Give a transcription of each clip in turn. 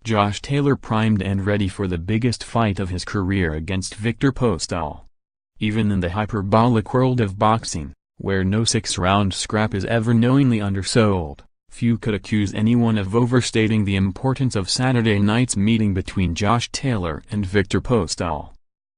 Josh Taylor primed and ready for the biggest fight of his career against Viktor Postol. Even in the hyperbolic world of boxing, where no 6-round scrap is ever knowingly undersold, few could accuse anyone of overstating the importance of Saturday night's meeting between Josh Taylor and Viktor Postol.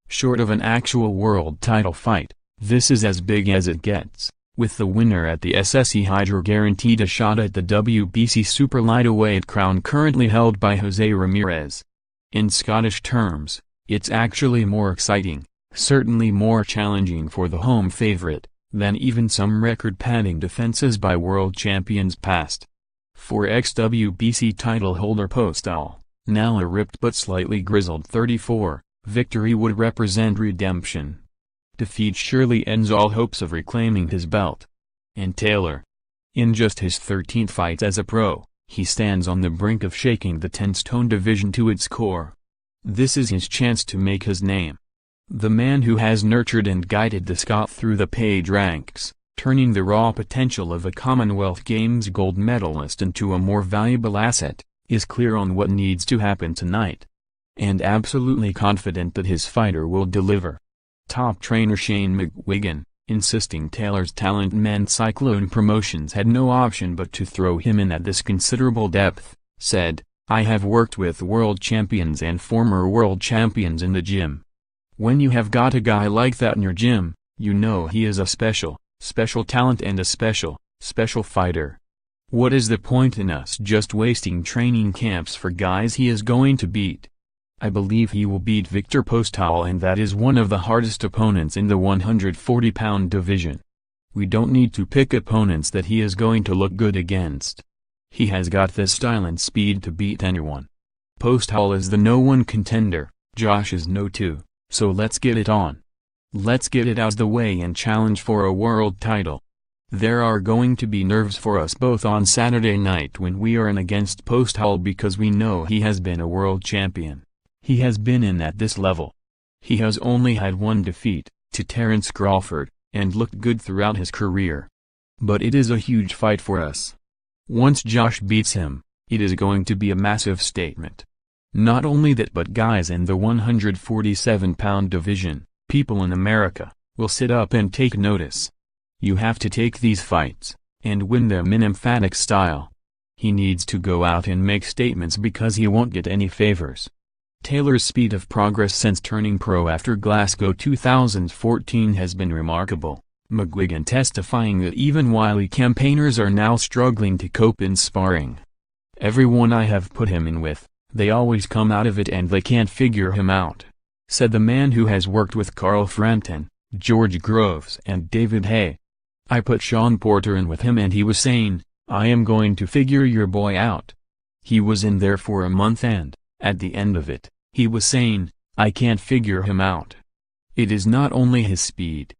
Short of an actual world title fight, this is as big as it gets, with the winner at the SSE Hydro guaranteed a shot at the WBC super lightweight crown currently held by Jose Ramirez. In Scottish terms, it's actually more exciting, certainly more challenging for the home favorite, than even some record-padding defenses by world champions past. For ex-WBC title holder Postol, now a ripped but slightly grizzled 34, victory would represent redemption. Defeat surely ends all hopes of reclaiming his belt. And Taylor? In just his 13th fight as a pro, he stands on the brink of shaking the 10-stone division to its core. This is his chance to make his name. The man who has nurtured and guided the Scot through the page ranks, turning the raw potential of a Commonwealth Games gold medalist into a more valuable asset, is clear on what needs to happen tonight. And absolutely confident that his fighter will deliver. Top trainer Shane McGuigan, insisting Taylor's talent meant Cyclone Promotions had no option but to throw him in at this considerable depth, said, "I have worked with world champions and former world champions in the gym. When you have got a guy like that in your gym, you know he is a special talent and a special fighter. What is the point in us just wasting training camps for guys he is going to beat? I believe he will beat Viktor Postol, and that is one of the hardest opponents in the 140-pound division. We don't need to pick opponents that he is going to look good against. He has got the style and speed to beat anyone. Postol is the no-one contender, Josh is no 2, so let's get it on. Let's get it out of the way and challenge for a world title. There are going to be nerves for us both on Saturday night when we are in against Postol because we know he has been a world champion. He has been in at this level. He has only had one defeat, to Terence Crawford, and looked good throughout his career. But it is a huge fight for us. Once Josh beats him, it is going to be a massive statement. Not only that, but guys in the 147-pound division, people in America, will sit up and take notice. You have to take these fights, and win them in emphatic style. He needs to go out and make statements because he won't get any favors. Taylor's speed of progress since turning pro after Glasgow 2014 has been remarkable, McGuigan testifying that even wily campaigners are now struggling to cope in sparring. Everyone I have put him in with, they always come out of it and they can't figure him out, said the man who has worked with Carl Frampton, George Groves and David Hay. I put Sean Porter in with him and he was saying, "I am going to figure your boy out." He was in there for a month and, at the end of it, he was saying, "I can't figure him out." It is not only his speed.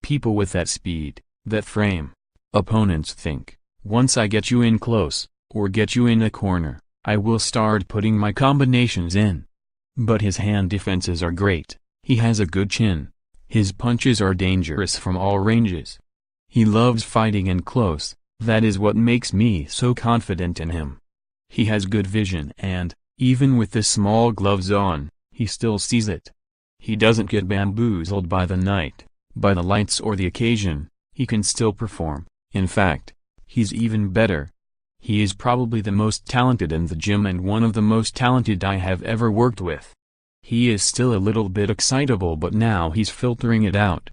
People with that speed, that frame. Opponents think, once I get you in close, or get you in a corner, I will start putting my combinations in. But his hand defenses are great, he has a good chin. His punches are dangerous from all ranges. He loves fighting in close, that is what makes me so confident in him. He has good vision and, even with the small gloves on, he still sees it. He doesn't get bamboozled by the night, by the lights or the occasion, he can still perform. In fact, he's even better. He is probably the most talented in the gym and one of the most talented I have ever worked with. He is still a little bit excitable, but now he's filtering it out.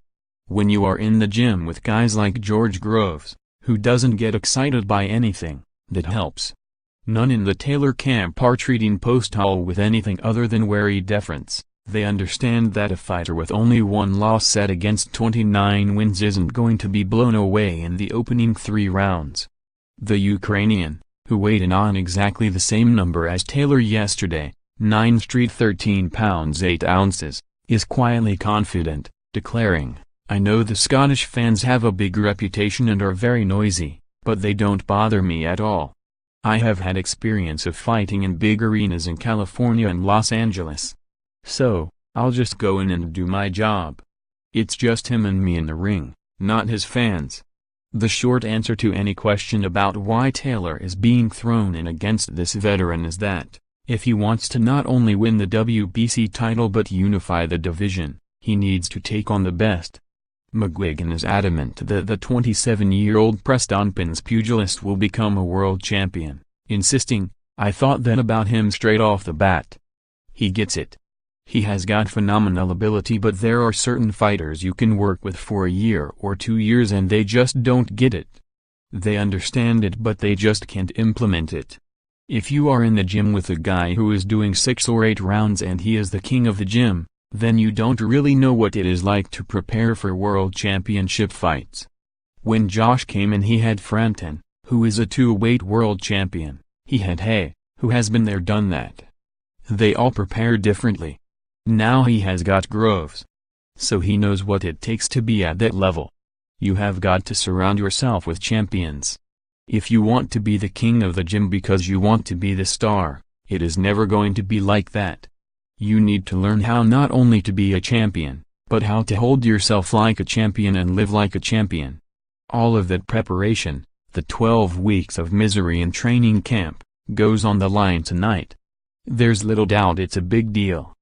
When you are in the gym with guys like George Groves, who doesn't get excited by anything, that helps. None in the Taylor camp are treating Postol with anything other than wary deference. They understand that a fighter with only one loss set against 29 wins isn't going to be blown away in the opening 3 rounds. The Ukrainian, who weighed in on exactly the same number as Taylor yesterday, 9 ft 13 pounds 8 ounces, is quietly confident, declaring, "I know the Scottish fans have a big reputation and are very noisy, but they don't bother me at all. I have had experience of fighting in big arenas in California and Los Angeles. So, I'll just go in and do my job." It's just him and me in the ring, not his fans. The short answer to any question about why Taylor is being thrown in against this veteran is that, if he wants to not only win the WBC title but unify the division, he needs to take on the best. McGuigan is adamant that the 27-year-old Prestonpans pugilist will become a world champion, insisting, "I thought that about him straight off the bat." He gets it. He has got phenomenal ability, but there are certain fighters you can work with for a year or 2 years and they just don't get it. They understand it but they just can't implement it. If you are in the gym with a guy who is doing 6 or 8 rounds and he is the king of the gym, then you don't really know what it is like to prepare for world championship fights. When Josh came in he had Frampton, who is a 2-weight world champion, he had Hay, who has been there done that. They all prepare differently. Now he has got Groves. So he knows what it takes to be at that level. You have got to surround yourself with champions. If you want to be the king of the gym because you want to be the star, it is never going to be like that. You need to learn how not only to be a champion, but how to hold yourself like a champion and live like a champion. All of that preparation, the 12 weeks of misery in training camp, goes on the line tonight. There's little doubt it's a big deal.